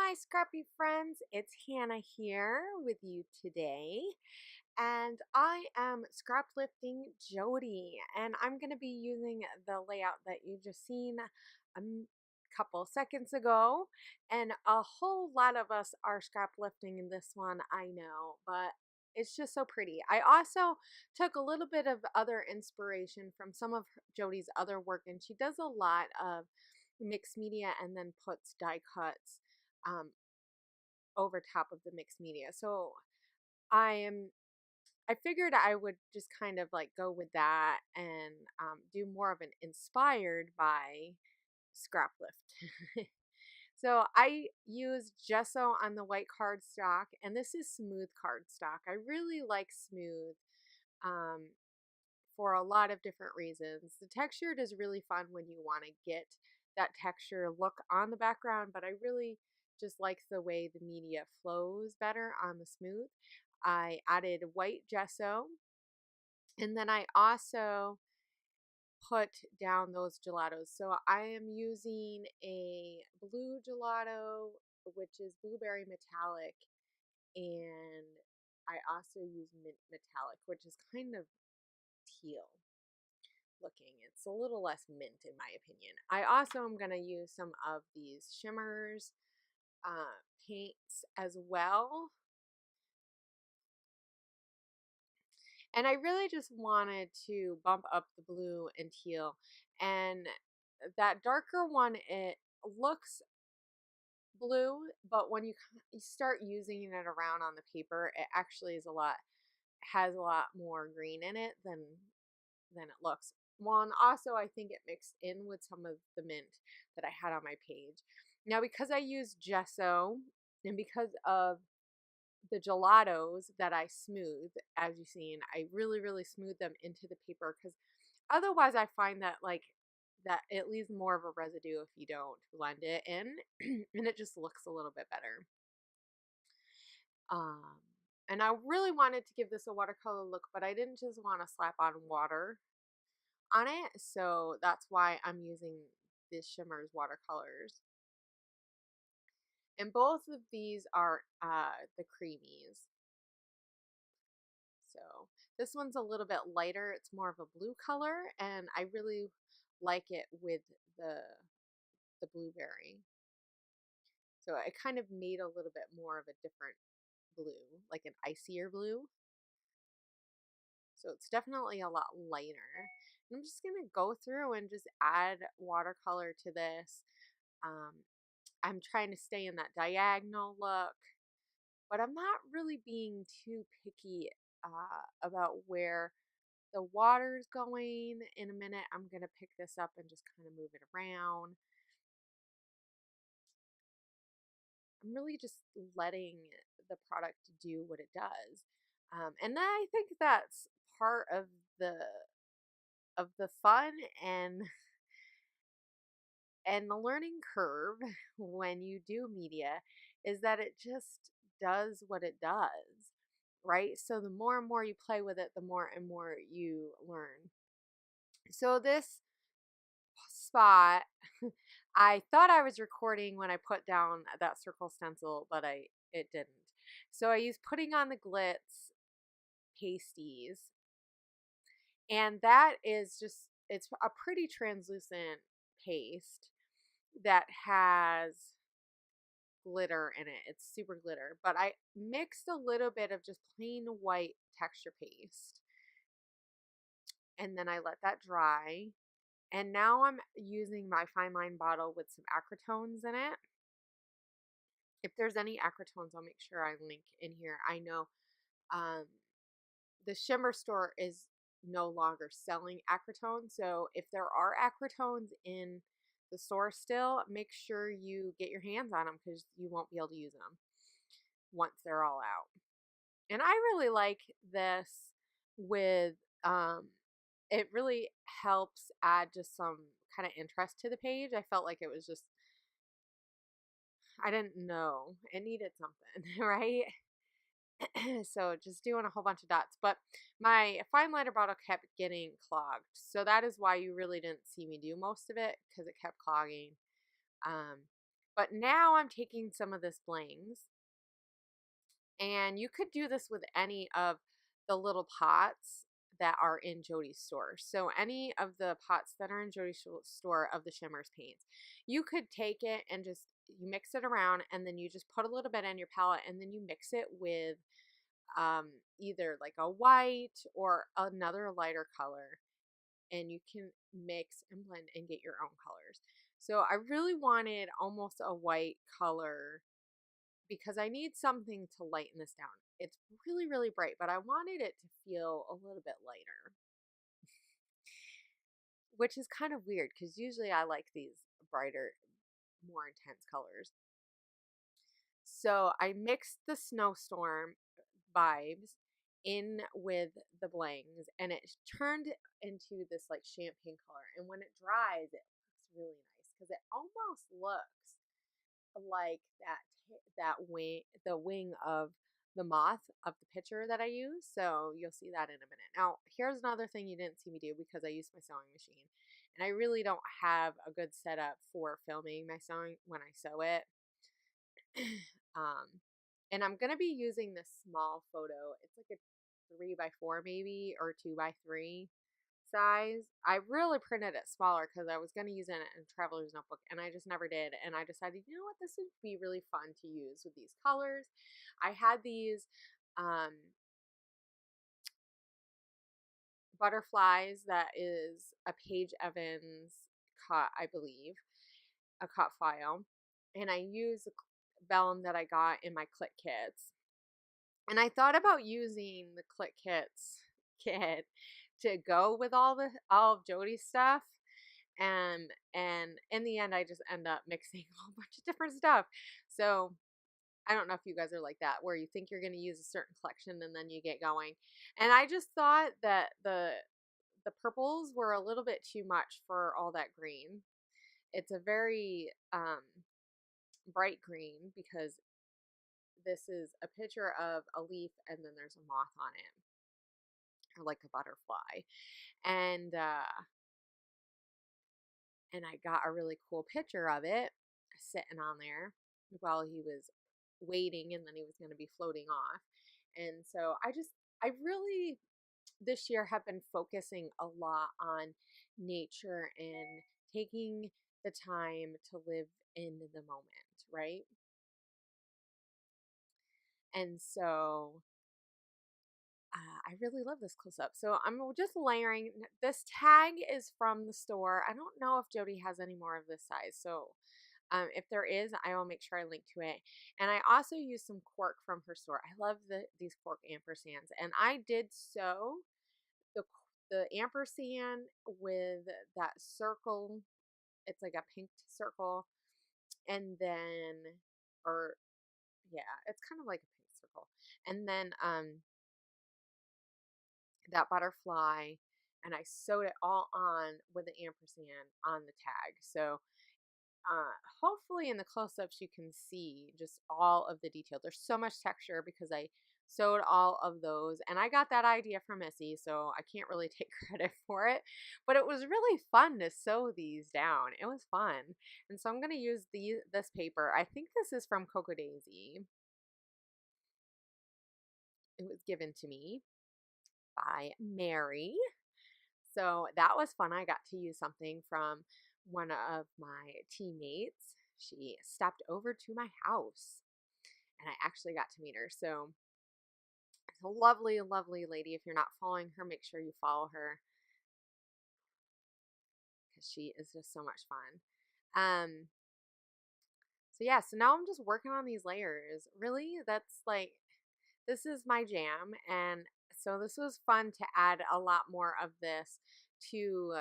Hi, scrappy friends. It's Hannah here with you today, and I am Scraplifting Jody, and I'm going to be using the layout that you just seen a couple seconds ago, and a whole lot of us are scraplifting in this one, I know, but it's just so pretty. I also took a little bit of other inspiration from some of Jody's other work, and she does a lot of mixed media and then puts die cuts um, over top of the mixed media. So I figured I would just kind of like go with that and do more of an inspired by scrap lift. So I use gesso on the white cardstock, and this is smooth cardstock. I really like smooth um, for a lot of different reasons. The textured is really fun when you want to get that texture look on the background, but I really just like the way the media flows better on the smooth. I added white gesso, and then I also put down those gelatos. So I am using a blue gelato, which is blueberry metallic, and I also use mint metallic, which is kind of teal looking. It's a little less mint in my opinion. I also am going to use some of these Shimmerz paints as well. And I really just wanted to bump up the blue and teal. And that darker one, it looks blue, but when you start using it around on the paper, it actually has a lot more green in it than it looks. Well, and also I think it mixed in with some of the mint that I had on my page. Now, because I use gesso and because of the gelatos that I smooth, as you've seen, I really, really smooth them into the paper because otherwise I find that that it leaves more of a residue if you don't blend it in and it just looks a little bit better. Um, and I really wanted to give this a watercolor look, but I didn't just want to slap on water on it, so that's why I'm using this Shimmerz watercolors. And both of these are the creamies. So this one's a little bit lighter. It's more of a blue color, and I really like it with the blueberry. So it kind of made a little bit more of a different blue, like an icier blue. So it's definitely a lot lighter. And I'm just going to go through and just add watercolor to this. I'm trying to stay in that diagonal look, but I'm not really being too picky about where the water's going. In a minute, I'm going to pick this up and just kind of move it around. I'm really just letting the product do what it does. And I think that's part of the fun and the learning curve when you do media is that it just does what it does, right? So the more and more you play with it, the more and more you learn. So this spot, I thought I was recording when I put down that circle stencil, but it didn't. So I used Putting on the Glitz Pasteez, and that is just, it's a pretty translucent paste that has glitter in it. It's super glitter, but I mixed a little bit of just plain white texture paste, and then I let that dry. And now I'm using my fine line bottle with some Acritones in it. If there's any Acritones, I'll make sure I link in here. I know um, the Shimmer store is no longer selling Acritones, so if there are Acritones in the store still, make sure you get your hands on them because you won't be able to use them once they're all out. And I really like this with, it really helps add just some kind of interest to the page. I felt like it was just, I didn't know, it needed something, right? So just doing a whole bunch of dots, but my fine liner bottle kept getting clogged, so that is why you really didn't see me do most of it, because it kept clogging. But now I'm taking some of this Bling's, and you could do this with any of the little pots that are in Jody's store. So any of the pots that are in Jody's store of the Shimmerz paints, you could take it and just you mix it around, and then you just put a little bit on your palette, and then you mix it with either like a white or another lighter color, and you can mix and blend and get your own colors. So I really wanted almost a white color because I need something to lighten this down. It's really, really bright, but I wanted it to feel a little bit lighter, which is kind of weird because usually I like these brighter, more intense colors. So I mixed the snowstorm vibes in with the Blings, and it turned into this like champagne color. And when it dries, it looks really nice because it almost looks like that wing, the wing of the moth of the picture that I use. So you'll see that in a minute. Now, here's another thing you didn't see me do because I used my sewing machine, and I really don't have a good setup for filming my sewing when I sew it. And I'm gonna be using this small photo. It's like a 3x4 maybe, or 2x3 size. I really printed it smaller because I was gonna use it in a traveler's notebook, and I just never did. And I decided, you know what, this would be really fun to use with these colors. I had these butterflies that is a Paige Evans cut, I believe, a cut file, and I used the vellum that I got in my Click Kits. And I thought about using the Click Kits kit to go with all of Jody's stuff. And in the end I just end up mixing a whole bunch of different stuff. So I don't know if you guys are like that, where you think you're going to use a certain collection and then you get going. And I just thought that the purples were a little bit too much for all that green. It's a very bright green because this is a picture of a leaf and then there's a moth on it, or like a butterfly. And I got a really cool picture of it sitting on there while he was waiting, and then he was going to be floating off. And so I really this year have been focusing a lot on nature and taking the time to live in the moment, right? And so I really love this close up. So I'm just layering. This tag is from the store. I don't know if Jody has any more of this size. So if there is, I will make sure I link to it. And I also use some cork from her store. I love these Cork Ampersands. And I did sew the ampersand with that circle. It's like a pink circle. And then, or yeah, it's kind of like a pink circle. And then that butterfly, and I sewed it all on with the ampersand on the tag. So hopefully in the close-ups you can see just all of the detail. There's so much texture because I sewed all of those, and I got that idea from Missy, so I can't really take credit for it, but it was really fun to sew these down. It was fun. And so I'm going to use this paper. I think this is from Coco Daisy. It was given to me by Mary. So that was fun. I got to use something from one of my teammates. She stepped over to my house and I actually got to meet her. So it's a lovely, lovely lady. If you're not following her, make sure you follow her because she is just so much fun. So yeah, so now I'm just working on these layers. Really, that's like, this is my jam. And so this was fun to add a lot more of this to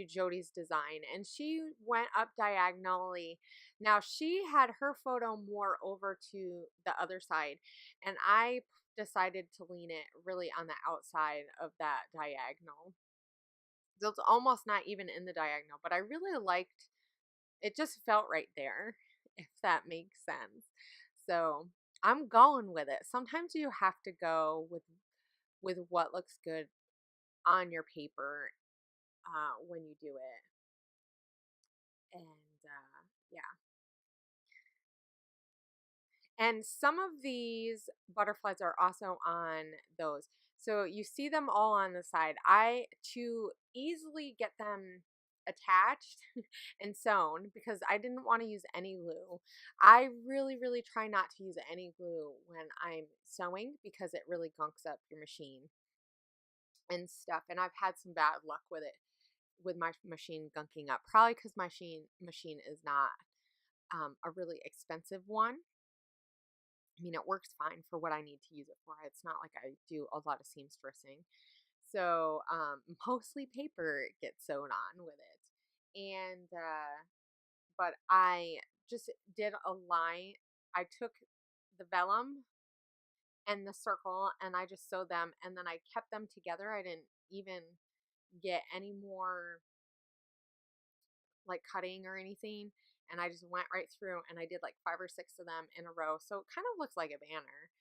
Jody's design, and she went up diagonally. Now she had her photo more over to the other side, and I decided to lean it really on the outside of that diagonal. So it's almost not even in the diagonal, but I really liked it, just felt right there, if that makes sense. So I'm going with it. Sometimes you have to go with what looks good on your paper when you do it. And Yeah. And some of these butterflies are also on those. So you see them all on the side. To easily get them attached and sewn, because I didn't want to use any glue. I really, really try not to use any glue when I'm sewing because it really gunks up your machine and stuff. And I've had some bad luck with it, with my machine gunking up. Probably because my machine is not a really expensive one. I mean, it works fine for what I need to use it for. It's not like I do a lot of seamstressing. So, mostly paper gets sewn on with it. But I just did a line. I took the vellum and the circle and I just sewed them and then I kept them together. I didn't even get any more like cutting or anything. And I just went right through and I did like 5 or 6 of them in a row. So it kind of looks like a banner.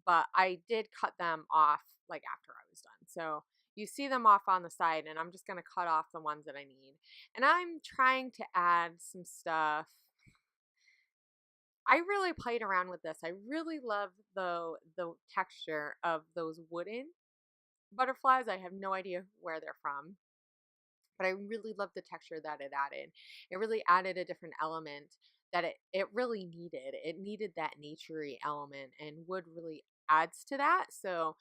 But I did cut them off like after I was done. So you see them off on the side and I'm just going to cut off the ones that I need. And I'm trying to add some stuff. I really played around with this. I really love the texture of those wooden butterflies. I have no idea where they're from, but I really love the texture that it added. It really added a different element that it really needed. It needed that naturey element, and wood really adds to that. So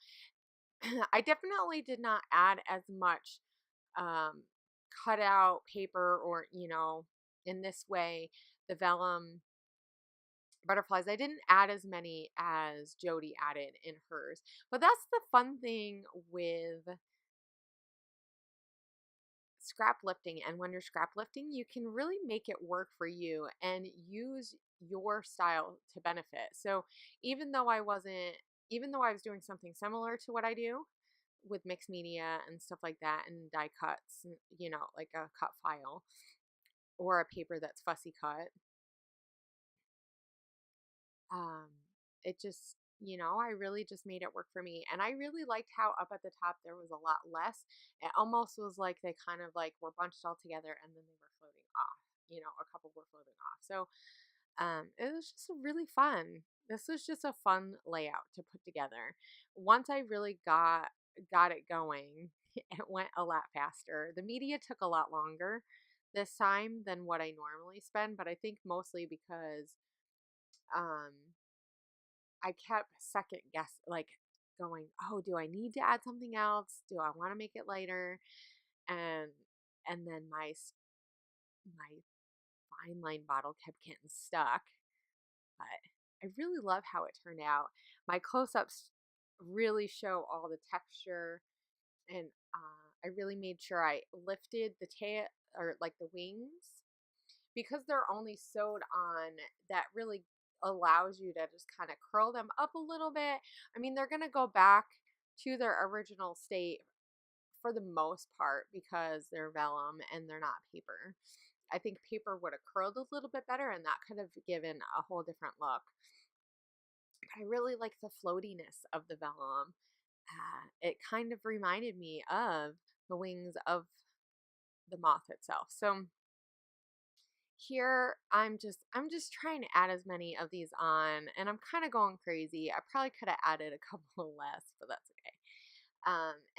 I definitely did not add as much um, cutout paper or, in this way, the vellum butterflies. I didn't add as many as Jody added in hers. But that's the fun thing with scrap lifting. And when you're scrap lifting, you can really make it work for you and use your style to benefit. So even though I was doing something similar to what I do with mixed media and stuff like that and die cuts, like a cut file or a paper that's fussy cut, um, it just, I really just made it work for me. And I really liked how up at the top there was a lot less. It almost was like they kind of like were bunched all together and then they were floating off. A couple were floating off. So it was just really fun. This was just a fun layout to put together. Once I really got it going, it went a lot faster. The media took a lot longer this time than what I normally spend, but I think mostly because um I kept second guess like going, "Oh, do I need to add something else? Do I want to make it lighter?" And then my fine line bottle kept getting stuck. But I really love how it turned out. My close-ups really show all the texture, and I really made sure I lifted the tail or like the wings because they're only sewed on. That really allows you to just kind of curl them up a little bit. I mean, they're going to go back to their original state for the most part because they're vellum and they're not paper. I think paper would have curled a little bit better and that could have given a whole different look. I really like the floatiness of the vellum. It kind of reminded me of the wings of the moth itself. So here I'm just trying to add as many of these on, and I'm kind of going crazy. I probably could have added a couple less, but that's okay.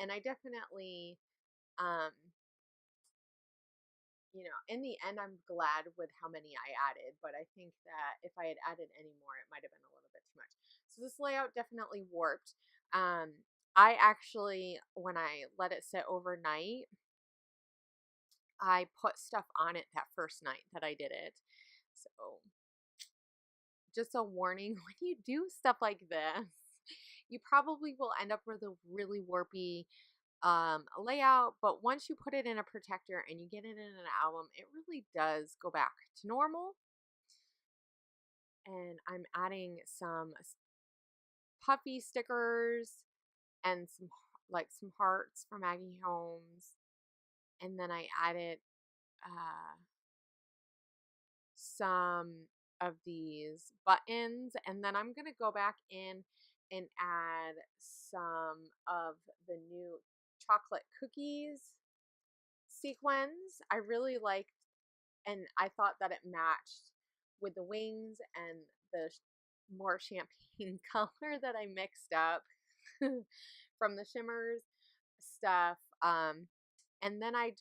And I definitely um in the end, I'm glad with how many I added, but I think that if I had added any more, it might have been a little bit too much. So this layout definitely warped. I actually, when I let it sit overnight, I put stuff on it that first night that I did it. So just a warning, when you do stuff like this, you probably will end up with a really warpy layout, but once you put it in a protector and you get it in an album, it really does go back to normal. And I'm adding some puffy stickers and some hearts from Maggie Holmes, and then I added uh, some of these buttons, and then I'm gonna go back in and add some of the new chocolate cookies sequins. I really like and I thought that it matched with the Wingz and the more champagne color that I mixed up from the Shimmerz stuff. And then I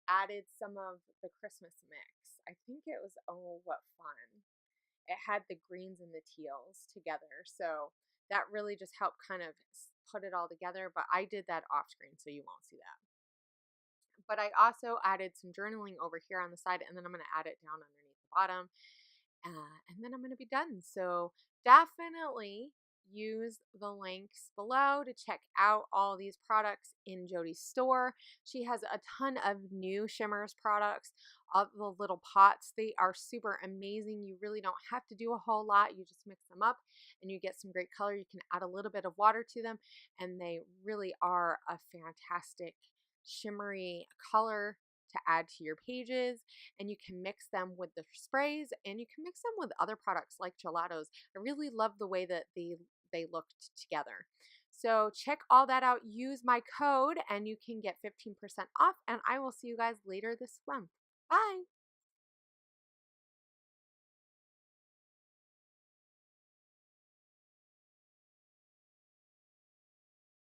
added some of the Christmas mix. I think it was, oh, what fun. It had the greens and the teals together. So that really just helped kind of put it all together. But I did that off screen, so you won't see that. But I also added some journaling over here on the side, and then I'm going to add it down underneath the bottom. And then I'm going to be done. So definitely use the links below to check out all these products in Jody's store. She has a ton of new Shimmerz products, all the little pots. They are super amazing. You really don't have to do a whole lot. You just mix them up and you get some great color. You can add a little bit of water to them, and they really are a fantastic shimmery color to add to your pages. And you can mix them with the sprays, and you can mix them with other products like gelatos. I really love the way that they looked together. So check all that out. Use my code and you can get 15% off, and I will see you guys later this month. Bye.